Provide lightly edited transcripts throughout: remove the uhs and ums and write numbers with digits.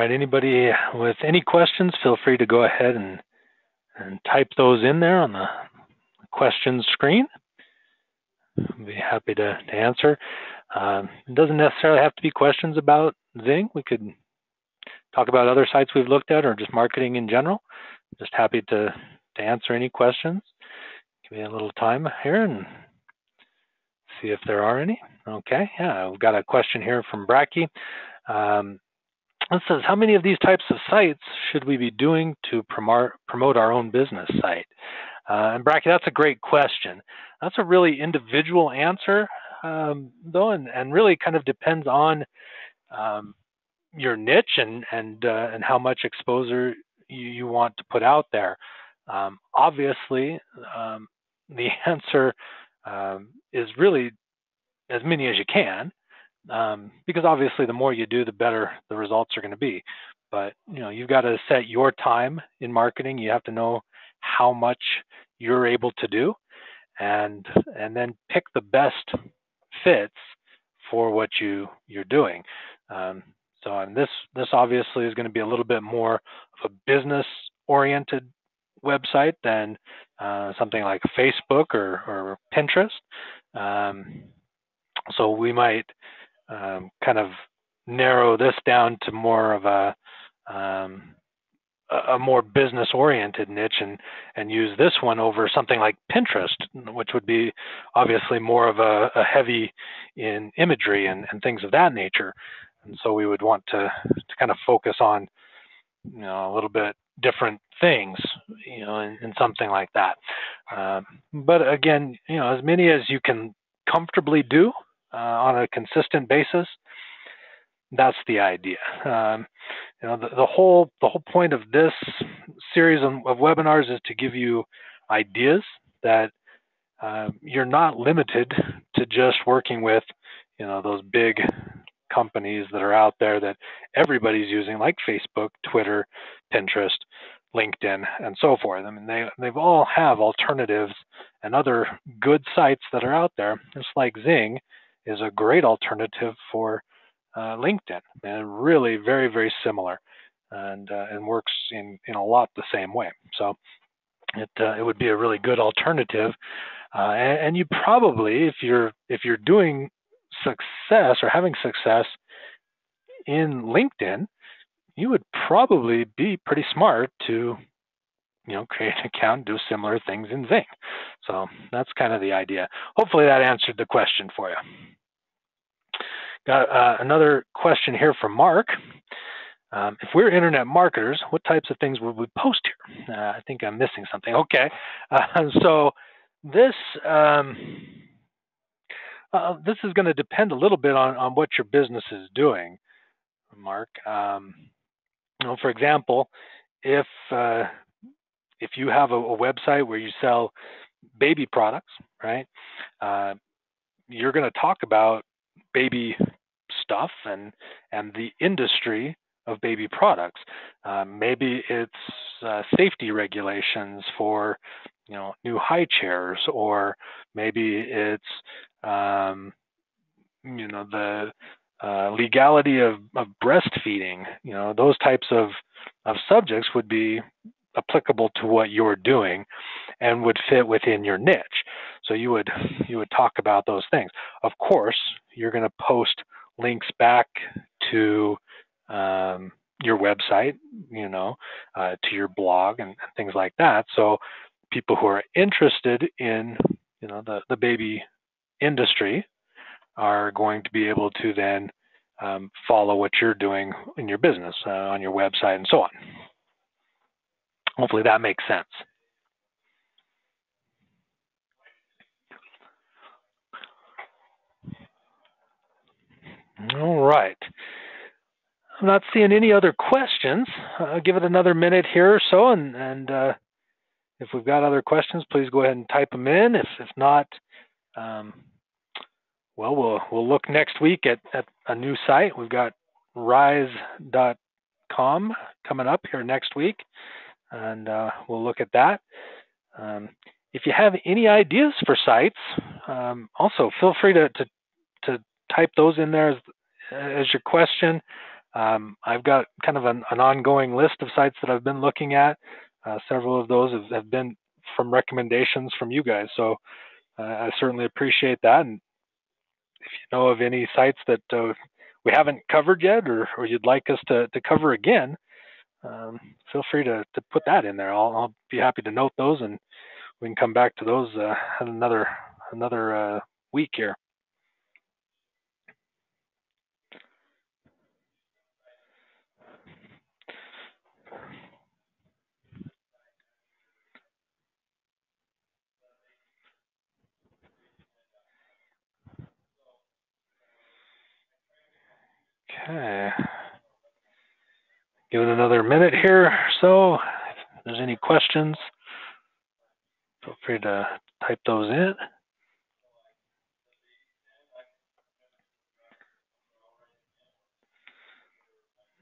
right, anybody with any questions, feel free to go ahead and type those in there on the questions screen. I'll be happy to answer. It doesn't necessarily have to be questions about Xing. We could talk about other sites we've looked at or just marketing in general. Just happy to answer any questions. Give me a little time here and see if there are any. Okay, yeah, we've got a question here from Bracky. It says, how many of these types of sites should we be doing to promote our own business site? And Bracky, that's a great question. That's a really individual answer, though, and really kind of depends on your niche and how much exposure you want to put out there. Obviously, the answer is really as many as you can, because obviously the more you do, the better the results are going to be. But you've got to set your time in marketing. You have to know how much you're able to do, and then pick the best fits for what you're doing. So this obviously is going to be a little bit more of a business-oriented website than something like Facebook or Pinterest. So we might kind of narrow this down to more of a more business-oriented niche and use this one over something like Pinterest, which would be obviously more of a heavy in imagery and things of that nature. And so we would want to kind of focus on a little bit different things, in something like that. But again, as many as you can comfortably do on a consistent basis, that's the idea. The whole point of this series of webinars is to give you ideas that you're not limited to just working with, those big companies that are out there that everybody's using, like Facebook, Twitter, Pinterest, LinkedIn, and so forth. I mean, they've all have alternatives and other good sites that are out there. Just like Xing is a great alternative for LinkedIn, and really very, very similar, and works in a lot the same way. So it would be a really good alternative, and you probably, if you're doing success or having success in LinkedIn, you would probably be pretty smart to create an account and do similar things in Xing. So that's kind of the idea. Hopefully that answered the question for you. Got another question here from Mark. If we're internet marketers, what types of things would we post here? I think I'm missing something. Okay, so this is going to depend a little bit on what your business is doing, Mark. For example, if you have a website where you sell baby products, right? You're going to talk about baby stuff and the industry of baby products. Maybe it's safety regulations for new high chairs, or maybe it's the legality of breastfeeding. Those types of subjects would be applicable to what you're doing and would fit within your niche. So you would talk about those things. Of course, you're going to post links back to your website, to your blog and things like that. So people who are interested in the baby industry are going to be able to then follow what you're doing in your business on your website and so on. Hopefully that makes sense. All right. I'm not seeing any other questions. I'll give it another minute here or so, and if we've got other questions, please go ahead and type them in. If not, well, we'll look next week at a new site. We've got rise.com coming up here next week, and we'll look at that. If you have any ideas for sites, also feel free to type those in there as your question. I've got kind of an ongoing list of sites that I've been looking at. Several of those have been from recommendations from you guys, so I certainly appreciate that. And if you know of any sites that we haven't covered yet, or you'd like us to cover again, feel free to put that in there. I'll be happy to note those, and we can come back to those another week here. Okay. Give it another minute here or so. If there's any questions, feel free to type those in.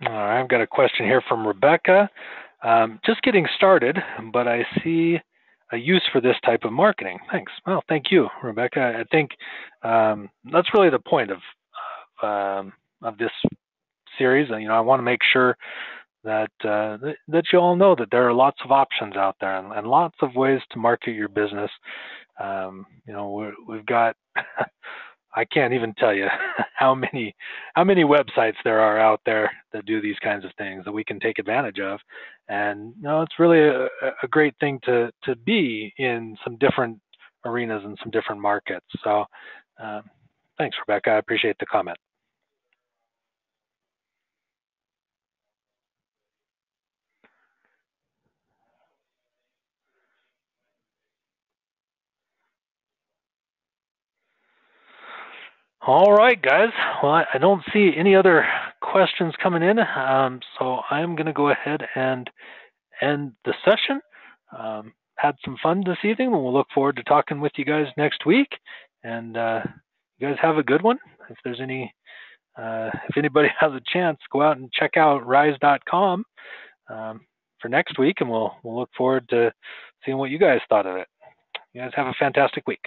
All right, I've got a question here from Rebecca. Just getting started, but I see a use for this type of marketing. Thanks. Well, thank you, Rebecca. I think that's really the point of this series. I want to make sure that that you all know that there are lots of options out there, and lots of ways to market your business. We've got I can't even tell you how many websites there are out there that do these kinds of things that we can take advantage of, and it's really a great thing to be in some different arenas and some different markets. So, thanks, Rebecca. I appreciate the comment. All right, guys. Well, I don't see any other questions coming in, so I'm going to go ahead and end the session. Had some fun this evening, and we'll look forward to talking with you guys next week. And you guys have a good one. If anybody has a chance, go out and check out rise.com for next week, and we'll look forward to seeing what you guys thought of it. You guys have a fantastic week.